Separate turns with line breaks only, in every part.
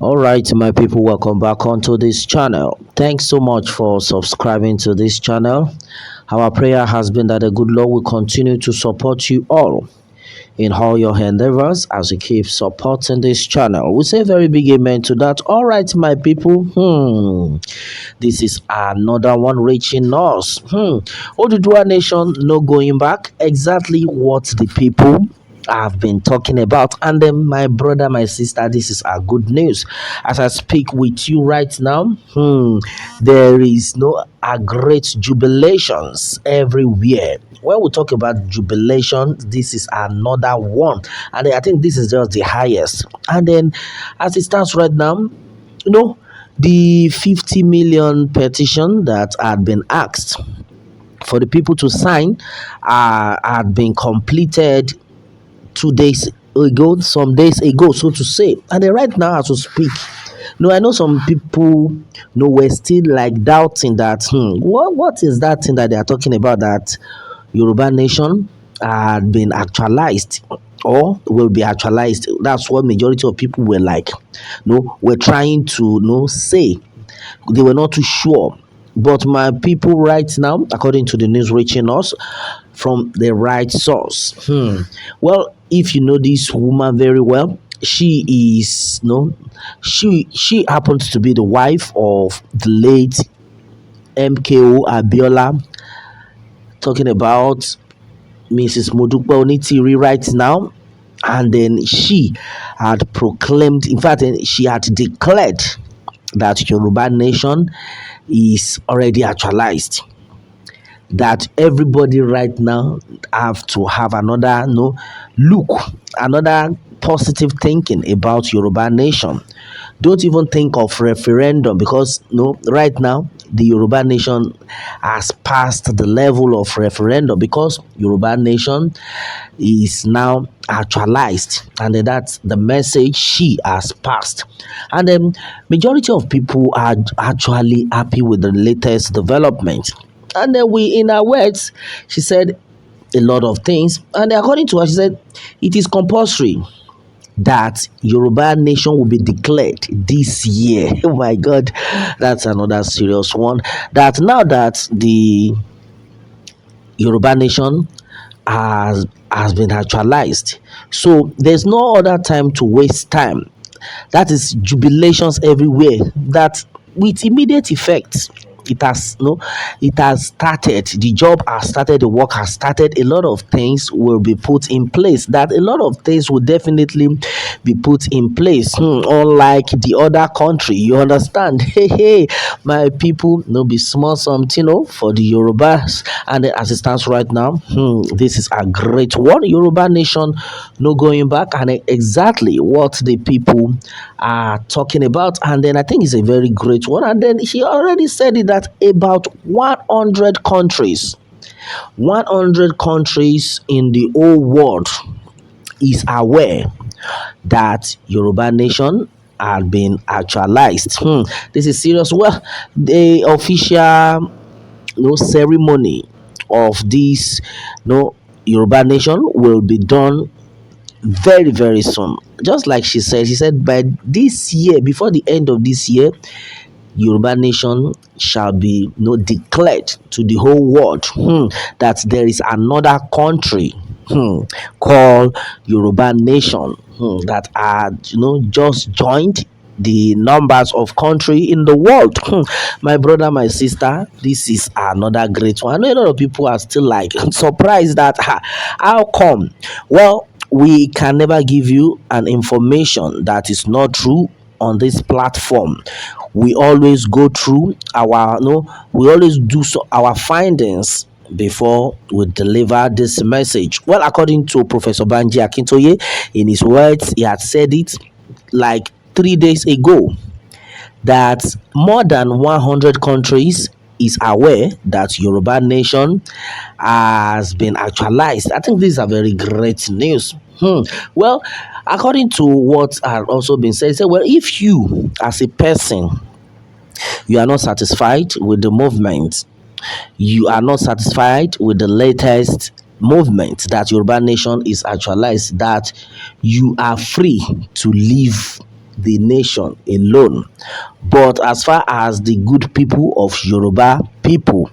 All right, my people, welcome back onto this channel. Thanks so much for subscribing to this channel. Our prayer has been that the good Lord will continue to support you all in all your endeavors as you keep supporting this channel. We say a very big amen to that. All right, my people. This is another one reaching us. Oduduwa Nation, no going back. Exactly what the people have been talking about. And then, my brother, my sister, this is a good news. As I speak with you right now, there is no a great jubilations everywhere. When we talk about jubilation, this is another one. And I think this is just the highest. And then, as it stands right now, the 50 million petition that had been asked for the people to sign had been completed 2 days ago, some days ago, so to say. And then right now, as we speak, I know some people, were still like doubting that, what is that thing that they are talking about, that Yoruba nation had been actualized or will be actualized. That's what majority of people were like, were trying to, say. They were not too sure. But my people right now, according to the news reaching us from the right source. Well, if you know this woman very well, she is she happens to be the wife of the late MKO Abiola, talking about Mrs. Modupe Onitiri right now. And then she had proclaimed, in fact, she had declared that Yoruba nation is already actualized. That everybody right now have to have another look, another positive thinking about Yoruba nation. Don't even think of referendum, because right now the Yoruba nation has passed the level of referendum, because Yoruba nation is now actualized, and that's the message she has passed. And then majority of people are actually happy with the latest development. And then in her words, she said a lot of things, and according to her, she said it is compulsory that Yoruba nation will be declared this year. Oh my God, that's another serious one. That now that the Yoruba nation has been actualized, so there's no other time to waste time. That is jubilations everywhere. That with immediate effect, it has started. The job has started, the work has started. A lot of things will be put in place. That a lot of things will definitely be put in place, unlike the other country. You understand? Hey, my people, no be small something, for the Yorubas. And as it stands right now, this is a great one. Yoruba nation, no going back, and exactly what the people are talking about. And then I think it's a very great one. And then she already said it, that about 100 countries in the whole world is aware that Yoruba nation had been actualized. This is serious. Well, the official ceremony of this Yoruba nation will be done very, very soon. Just like she said by this year, before the end of this year, Yoruba nation shall be declared to the whole world, that there is another country called Yoruba nation, that are just joined the numbers of country in the world. My brother, my sister, this is another great one. I know a lot of people are still like surprised that how come. Well, we can never give you an information that is not true on this platform. We always go through we always do our findings before we deliver this message. Well, according to Professor Banji Akintoye, in his words, he had said it like 3 days ago, that more than 100 countries is aware that Yoruba nation has been actualized. I think this is a very great news. Well, according to what had also been said, well, if you as a person, you are not satisfied with the movement, you are not satisfied with the latest movement that Yoruba nation is actualized, that you are free to leave the nation alone, but as far as the good people of Yoruba people,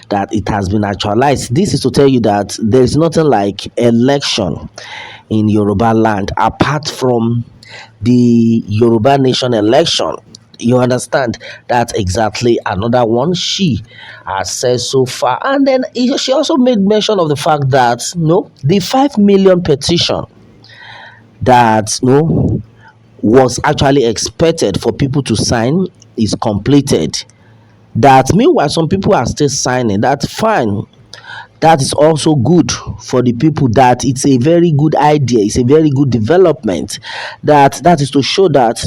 that it has been actualized. This is to tell you that there is nothing like election in Yoruba land apart from the Yoruba nation election. You understand? That's exactly another one she has said so far. And then she also made mention of the fact that the 5 million petition that was actually expected for people to sign is completed. That meanwhile some people are still signing. That's fine. That is also good for the people, that it's a very good idea, it's a very good development, that is to show that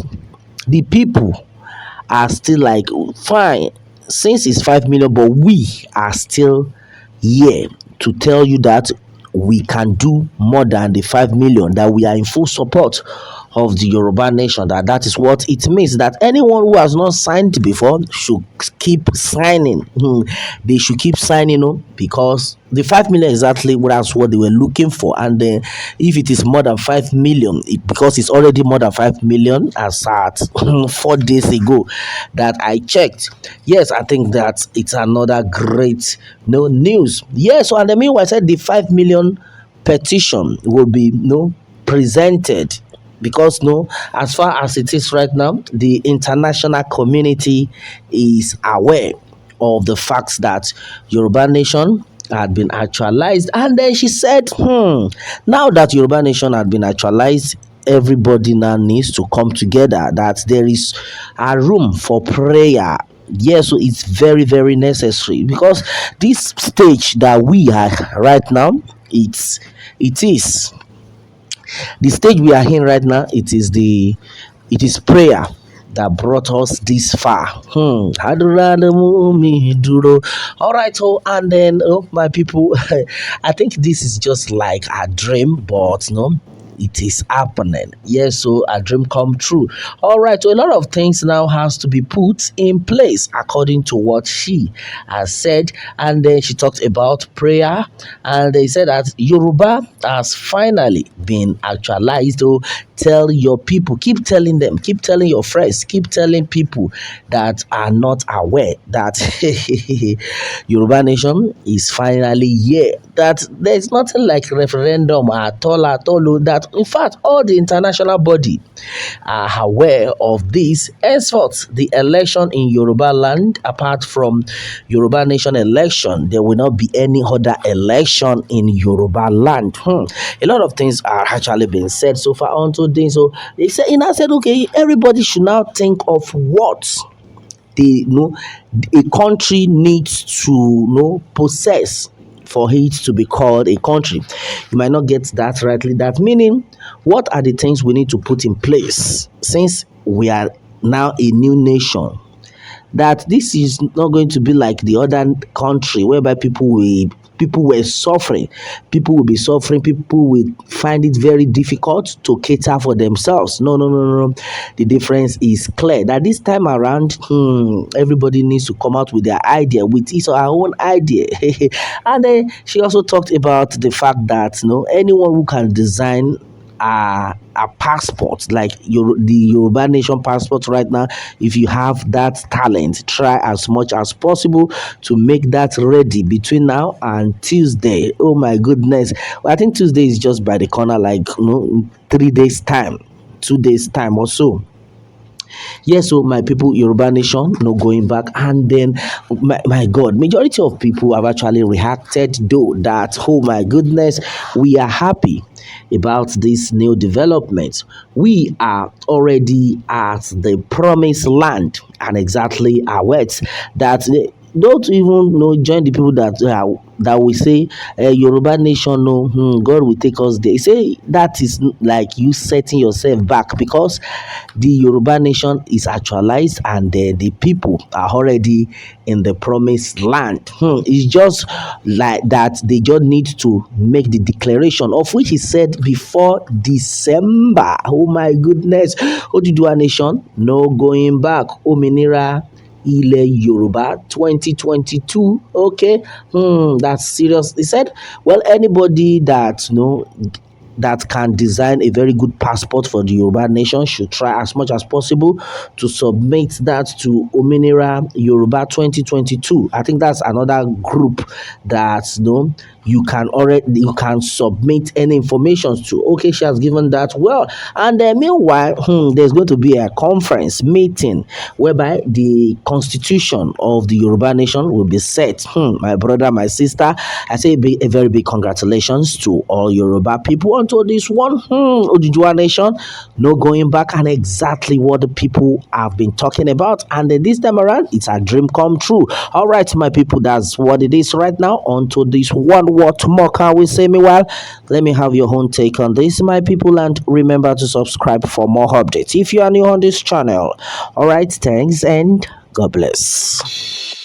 the people are still like, fine, since it's 5 million, but we are still here to tell you that we can do more than the 5 million, that we are in full support of the Yoruba nation. That is what it means, that anyone who has not signed before should keep signing. They should keep signing, because the 5 million exactly that's what they were looking for. And then if it is more than 5 million, because it's already more than 5 million as at 4 days ago that I checked. Yes, I think that it's another great news. Yes, so and then meanwhile I said the 5 million petition will be presented, because as far as it is right now, the international community is aware of the facts that Yoruba nation had been actualized. And then she said, now that Yoruba nation had been actualized, everybody now needs to come together, that there is a room for prayer. Yes, so it's very, very necessary, because this stage that we are right now, it is the stage we are in right now. It is prayer that brought us this far. Àdúrà ló mú mi dúró. All right, so and then my people, I think this is just like a dream, but it is happening. Yes, so a dream come true. All right, so a lot of things now has to be put in place according to what she has said. And then she talked about prayer, and they said that Yoruba has finally been actualized. So tell your people, keep telling them, keep telling your friends, keep telling people that are not aware that Yoruba nation is finally here. That there's nothing like referendum at all, that in fact all the international body are aware of this. Henceforth, the election in Yoruba land, apart from Yoruba nation election, there will not be any other election in Yoruba land. A lot of things are actually being said so far on today. So they said, I said, okay, everybody should now think of what they a country needs to possess for it to be called a country. You might not get that rightly. That meaning, what are the things we need to put in place since we are now a new nation? That this is not going to be like the other country whereby people were suffering. People will be suffering. People will find it very difficult to cater for themselves. No. The difference is clear. That this time around, everybody needs to come out with their idea, with his or her own idea. And then she also talked about the fact that anyone who can design a passport like the Yoruba nation passport right now, if you have that talent, try as much as possible to make that ready between now and Tuesday. Oh my goodness. Well, I think Tuesday is just by the corner, like 3 days time, 2 days time or so. Yes, so my people, Yoruba nation, no going back. And then, my God, majority of people have actually reacted though, that, oh my goodness, we are happy about this new development. We are already at the promised land, and exactly our words that don't even join the people that will say Yoruba nation, God will take us there. Say that is like you setting yourself back, because the Yoruba nation is actualized, and the people are already in the promised land. It's just like that. They just need to make the declaration, of which he said before December. Oh my goodness. Oduduwa nation, no going back. Òmìnira Ilẹ̀ Yoruba 2022. Okay, that's serious. He said, well, anybody that that can design a very good passport for the Yoruba nation should try as much as possible to submit that to Ominira Yoruba 2022. I think that's another group that you can submit any information to. Okay, she has given that. Well, and meanwhile, there's going to be a conference meeting whereby the constitution of the Yoruba nation will be set. My brother, my sister, I say a very big congratulations to all Yoruba people onto this one. Ojibwa nation, no going back, and exactly what the people have been talking about. And then this time around, it's a dream come true. All right, my people, that's what it is right now. Onto this one, what more can we say? Meanwhile, let me have your own take on this, my people, and remember to subscribe for more updates if you are new on this channel. All right, thanks and God bless.